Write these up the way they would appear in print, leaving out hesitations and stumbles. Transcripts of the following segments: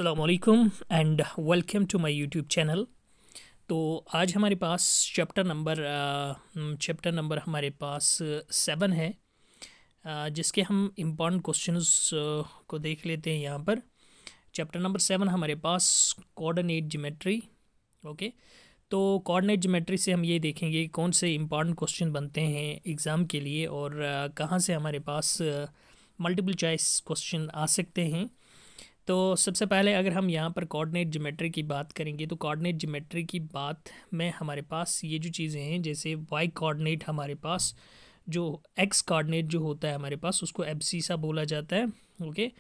अस्सलामुअलैकुम and welcome to my YouTube channel. तो आज हमारे पास चैप्टर नंबर हमारे पास 7 है, जिसके हम इम्पॉर्टेंट क्वेश्चंस को देख लेते हैं। यहाँ पर चैप्टर नंबर 7 हमारे पास कोऑर्डिनेट ज्योमेट्री। ओके, तो कोऑर्डिनेट ज्योमेट्री से हम ये देखेंगे कौन से इम्पॉर्टेंट क्वेश्चन बनते हैं एग्ज़ाम के लिए और कहाँ से हमारे पास मल्टीपल चॉइस क्वेश्चन आ सकते हैं। तो सबसे पहले अगर हम यहाँ पर कोऑर्डिनेट ज्योमेट्री की बात करेंगे तो कोऑर्डिनेट ज्योमेट्री की बात में हमारे पास ये जो चीज़ें हैं, जैसे वाई कोऑर्डिनेट हमारे पास जो एक्स कोऑर्डिनेट जो होता है हमारे पास उसको एब्सिसा बोला जाता है। ओके,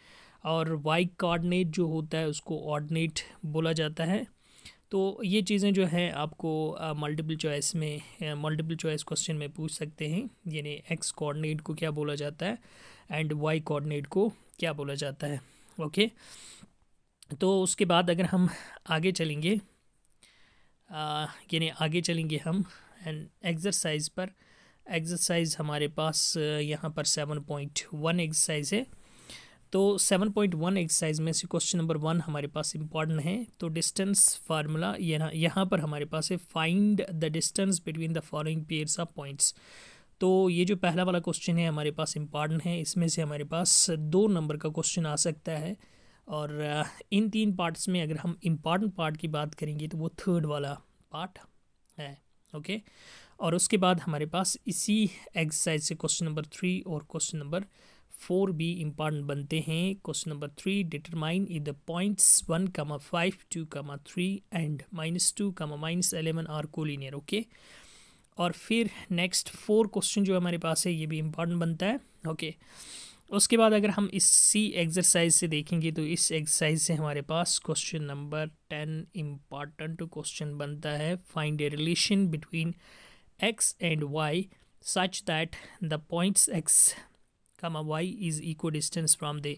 और वाई कोऑर्डिनेट जो होता है उसको ऑर्डिनेट बोला जाता है। तो ये चीज़ें जो हैं आपको मल्टीपल चॉइस क्वेश्चन में पूछ सकते हैं, यानी एक्स कोऑर्डिनेट को क्या बोला जाता है एंड वाई कोऑर्डिनेट को क्या बोला जाता है। ओके, तो उसके बाद अगर हम आगे चलेंगे हम एंड एक्सरसाइज हमारे पास यहाँ पर 7.1 एक्सरसाइज है। तो 7.1 एक्सरसाइज में से क्वेश्चन नंबर 1 हमारे पास इम्पॉर्टेंट है। तो डिस्टेंस फार्मूला यहाँ पर हमारे पास है, find the distance between the following pairs of points. तो ये जो पहला वाला क्वेश्चन है हमारे पास इम्पॉर्टेंट है। इसमें से हमारे पास 2 नंबर का क्वेश्चन आ सकता है और इन 3 पार्ट्स में अगर हम इम्पॉर्टेंट पार्ट की बात करेंगे तो वो थर्ड वाला पार्ट है। ओके, और उसके बाद हमारे पास इसी एक्सरसाइज से क्वेश्चन नंबर 3 और क्वेश्चन नंबर 4 भी इम्पॉर्टेंट बनते हैं। Question number 3, determine if the points 1,5, 2,3 and -2, -11 are collinear. Okay, और फिर नेक्स्ट 4 क्वेश्चन जो हमारे पास है ये भी इम्पॉर्टेंट बनता है। ओके, उसके बाद अगर हम इसी एक्सरसाइज से देखेंगे तो इस एक्सरसाइज से हमारे पास क्वेश्चन नंबर 10 इम्पॉर्टेंट क्वेश्चन बनता है। Find a relation between x and y such that the points x y is equal distance from the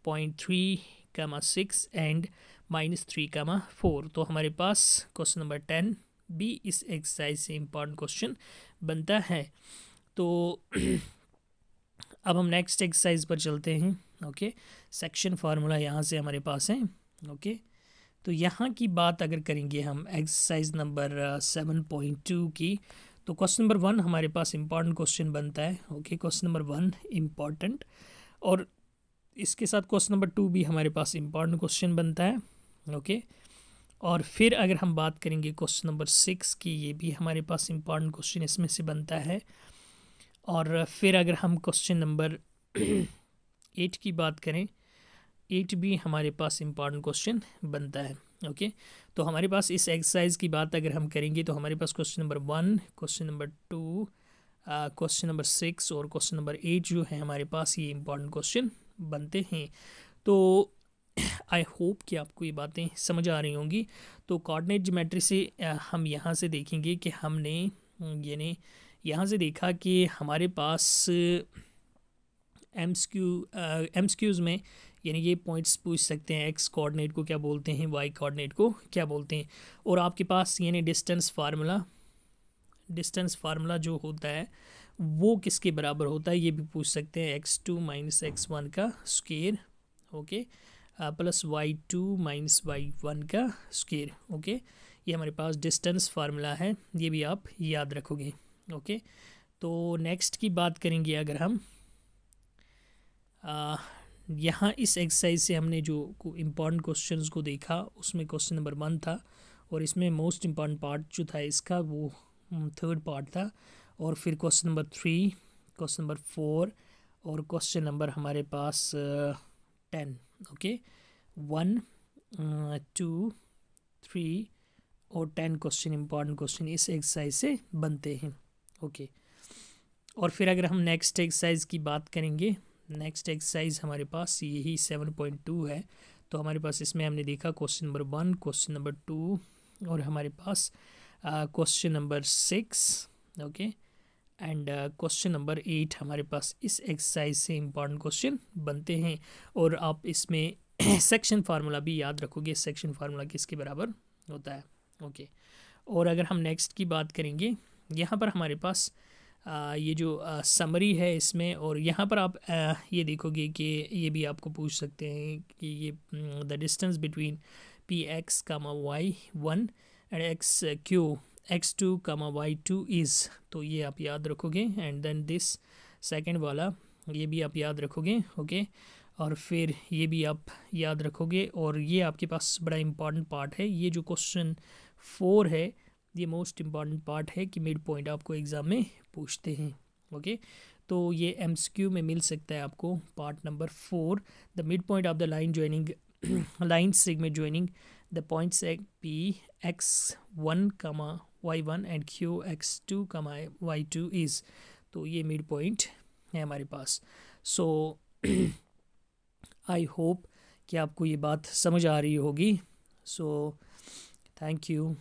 point 3, 6 and -3, 4। तो हमारे पास क्वेश्चन नंबर 10 भी इस एक्सरसाइज से इम्पॉर्टेंट क्वेश्चन बनता है। तो अब हम नेक्स्ट एक्सरसाइज पर चलते हैं। ओके, सेक्शन फार्मूला यहाँ से हमारे पास है। ओके, तो यहाँ की बात अगर करेंगे हम एक्सरसाइज नंबर 7.2 की, तो क्वेश्चन नंबर 1 हमारे पास इम्पॉर्टेंट क्वेश्चन बनता है। ओके, क्वेश्चन नंबर 1 इम्पॉर्टेंट, और इसके साथ क्वेश्चन नंबर 2 भी हमारे पास इम्पॉर्टेंट क्वेश्चन बनता है। ओके, और फिर अगर हम बात करेंगे क्वेश्चन नंबर 6 की, ये भी हमारे पास इम्पॉर्टेंट क्वेश्चन इसमें से बनता है। और फिर अगर हम क्वेश्चन नंबर 8 की बात करें, 8 भी हमारे पास इम्पॉर्टेंट क्वेश्चन बनता है। ओके, तो हमारे पास इस एक्सरसाइज की बात अगर हम करेंगे तो हमारे पास question number 1, question number 2, question number 6 और क्वेश्चन नंबर 8 जो है हमारे पास ये इम्पॉर्टेंट क्वेश्चन बनते हैं। तो आई होप कि आपको ये बातें समझ आ रही होंगी। तो कोऑर्डिनेट ज्योमेट्री से हम यहाँ से देखेंगे कि हमने यानी यहाँ से देखा कि हमारे पास एमसीक्यूज़ में यानी ये पॉइंट्स पूछ सकते हैं, एक्स कोऑर्डिनेट को क्या बोलते हैं, वाई कोऑर्डिनेट को क्या बोलते हैं, और आपके पास यानी डिस्टेंस फार्मूला जो होता है वो किसके बराबर होता है ये भी पूछ सकते हैं, x2 - x1 का square. Okay, plus y2 - y1 का स्क्वायर। ओके, ये हमारे पास डिस्टेंस फार्मूला है, ये भी आप याद रखोगे। ओके, तो नेक्स्ट की बात करेंगे अगर हम यहाँ इस एक्सरसाइज से हमने जो इम्पॉर्टेंट क्वेश्चंस को देखा उसमें क्वेश्चन नंबर 1 था, और इसमें मोस्ट इम्पॉर्टेंट पार्ट जो था इसका वो थर्ड पार्ट था। और फिर क्वेश्चन नंबर 3, क्वेश्चन नंबर 4 और क्वेश्चन नंबर हमारे पास 10। ओके, 1, 2, 3 और 10 क्वेश्चन इम्पॉर्टेंट क्वेश्चन इस एक्सरसाइज से बनते हैं। ओके, और फिर अगर हम नेक्स्ट एक्सरसाइज की बात करेंगे, नेक्स्ट एक्सरसाइज हमारे पास यही 7.2 है। तो हमारे पास इसमें हमने देखा क्वेश्चन नंबर 1, क्वेश्चन नंबर 2 और हमारे पास question number 6। Okay, and question number 8 हमारे पास इस एक्सरसाइज से इम्पॉर्टेंट क्वेश्चन बनते हैं। और आप इसमें सेक्शन फार्मूला भी याद रखोगे, सेक्शन फार्मूला किसके बराबर होता है। ओके, और अगर हम नेक्स्ट की बात करेंगे, यहाँ पर हमारे पास ये जो समरी है इसमें, और यहाँ पर आप ये देखोगे कि ये भी आपको पूछ सकते हैं कि ये the distance between P x comma y one and x Q x two comma y two is, तो ये आप याद रखोगे। एंड देन दिस सेकंड वाला ये भी आप याद रखोगे, ओके। और फिर ये भी आप याद रखोगे, और ये आपके पास बड़ा इम्पॉर्टेंट पार्ट है, ये जो क्वेश्चन 4 है ये मोस्ट इम्पॉर्टेंट पार्ट है कि मिड पॉइंट आपको एग्ज़ाम में पूछते हैं, ओके। तो ये MCQ में मिल सकता है आपको, part number 4, the mid point of the line joining line segment joining the points P x1 comma y1 and Q x2 comma y2 is, तो ये मिड पॉइंट है हमारे पास। सो आई होप कि आपको ये बात समझ आ रही होगी। So thank you.